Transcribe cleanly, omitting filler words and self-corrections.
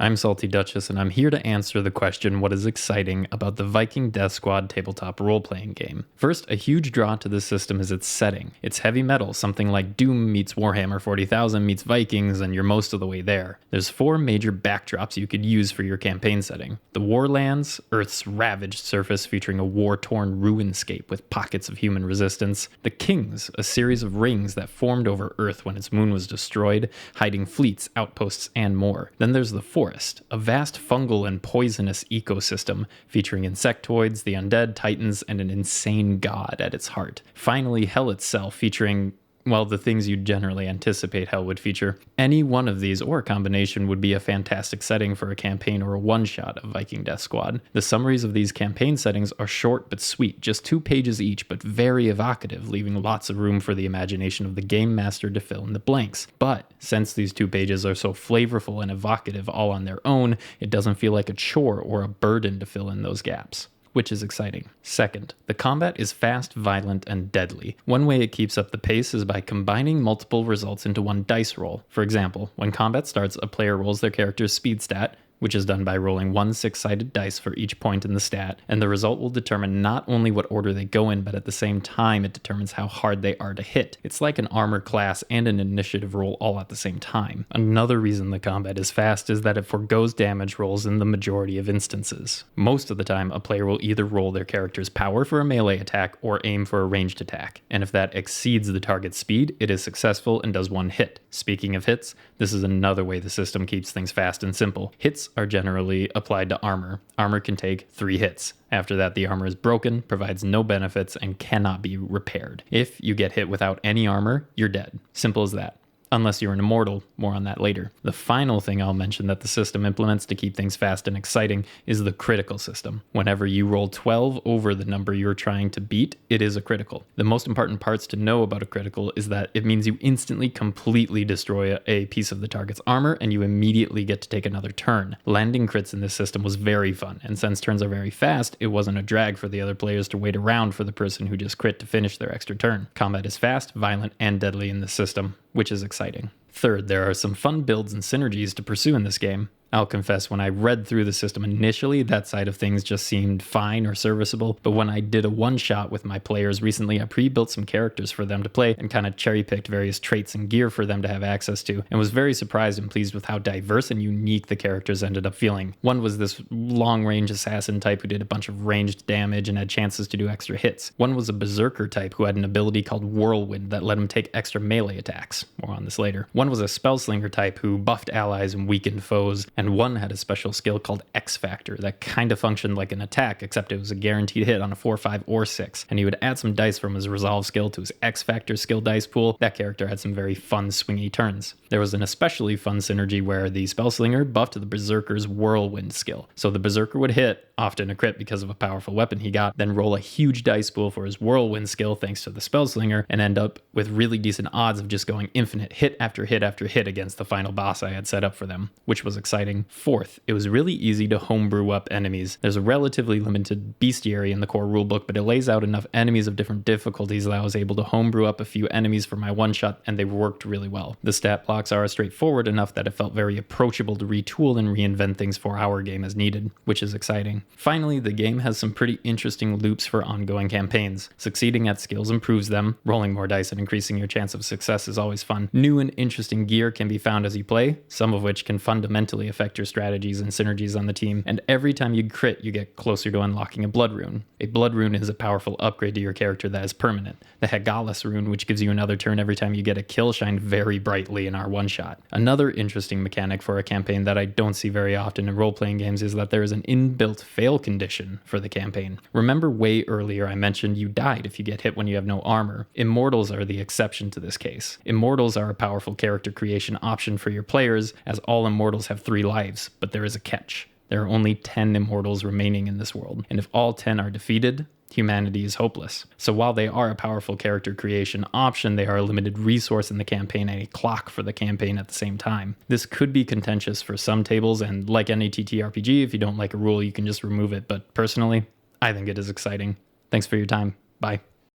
I'm Salty Duchess, and I'm here to answer the question what is exciting about the Viking Death Squad tabletop role-playing game. First, a huge draw to this system is its setting. It's heavy metal, something like Doom meets Warhammer 40,000 meets Vikings, and you're most of the way there. There's 4 major backdrops you could use for your campaign setting. The Warlands, Earth's ravaged surface featuring a war-torn ruinscape with pockets of human resistance. The Kings, a series of rings that formed over Earth when its moon was destroyed, hiding fleets, outposts, and more. Then there's the Forest, a vast fungal and poisonous ecosystem featuring insectoids, the undead, titans, and an insane god at its heart. Finally, Hell itself, featuring, well, the things you'd generally anticipate Hell would feature. Any one of these or a combination would be a fantastic setting for a campaign or a one-shot of Viking Death Squad. The summaries of these campaign settings are short but sweet, just 2 pages each, but very evocative, leaving lots of room for the imagination of the game master to fill in the blanks. But since these 2 pages are so flavorful and evocative all on their own, it doesn't feel like a chore or a burden to fill in those gaps, which is exciting. Second, the combat is fast, violent, and deadly. One way it keeps up the pace is by combining multiple results into one dice roll. For example, when combat starts, a player rolls their character's speed stat, which is done by rolling 1 6-sided dice for each point in the stat, and the result will determine not only what order they go in, but at the same time it determines how hard they are to hit. It's like an armor class and an initiative roll all at the same time. Another reason the combat is fast is that it forgoes damage rolls in the majority of instances. Most of the time, a player will either roll their character's power for a melee attack or aim for a ranged attack, and if that exceeds the target's speed, it is successful and does 1 hit. Speaking of hits, this is another way the system keeps things fast and simple. Hits are generally applied to armor. Armor can take 3 hits. After that, the armor is broken, provides no benefits, and cannot be repaired. If you get hit without any armor, you're dead. Simple as that. Unless you're an immortal, more on that later. The final thing I'll mention that the system implements to keep things fast and exciting is the critical system. Whenever you roll 12 over the number you're trying to beat, it is a critical. The most important parts to know about a critical is that it means you instantly completely destroy a piece of the target's armor and you immediately get to take another turn. Landing crits in this system was very fun, and since turns are very fast, it wasn't a drag for the other players to wait around for the person who just crit to finish their extra turn. Combat is fast, violent, and deadly in this system, which is exciting. Third, there are some fun builds and synergies to pursue in this game. I'll confess, when I read through the system initially, that side of things just seemed fine or serviceable, but when I did a one-shot with my players recently, I pre-built some characters for them to play and kind of cherry-picked various traits and gear for them to have access to, and was very surprised and pleased with how diverse and unique the characters ended up feeling. One was this long-range assassin type who did a bunch of ranged damage and had chances to do extra hits. One was a berserker type who had an ability called Whirlwind that let him take extra melee attacks. More on this later. One was a spellslinger type who buffed allies and weakened foes, and one had a special skill called X Factor that kind of functioned like an attack, except it was a guaranteed hit on a 4, 5, or 6, and he would add some dice from his resolve skill to his X Factor skill dice pool. That character had some very fun swingy turns. There was an especially fun synergy where the spellslinger buffed the berserker's Whirlwind skill, so the berserker would hit, often a crit because of a powerful weapon he got, then roll a huge dice pool for his Whirlwind skill thanks to the spellslinger, and end up with really decent odds of just going infinite hit after hit after hit against the final boss I had set up for them, which was exciting. Fourth, it was really easy to homebrew up enemies. There's a relatively limited bestiary in the core rulebook, but it lays out enough enemies of different difficulties that I was able to homebrew up a few enemies for my one-shot, and they worked really well. The stat blocks are straightforward enough that it felt very approachable to retool and reinvent things for our game as needed, which is exciting. Finally, the game has some pretty interesting loops for ongoing campaigns. Succeeding at skills improves them. Rolling more dice and increasing your chance of success is always fun. New and interesting gear can be found as you play, some of which can fundamentally affect your strategies and synergies on the team, and every time you crit, you get closer to unlocking a blood rune. A blood rune is a powerful upgrade to your character that is permanent. The Hegalis rune, which gives you another turn every time you get a kill, shined very brightly in our one-shot. Another interesting mechanic for a campaign that I don't see very often in role-playing games is that there is an inbuilt fail condition for the campaign. Remember way earlier I mentioned you died if you get hit when you have no armor. Immortals are the exception to this case. Immortals are a powerful character creation option for your players, as all immortals have 3 lives, but there is a catch. There are only 10 immortals remaining in this world, and if all 10 are defeated, humanity is hopeless. So while they are a powerful character creation option, they are a limited resource in the campaign and a clock for the campaign at the same time. This could be contentious for some tables, and like any TTRPG, if you don't like a rule, you can just remove it, but personally, I think it is exciting. Thanks for your time. Bye.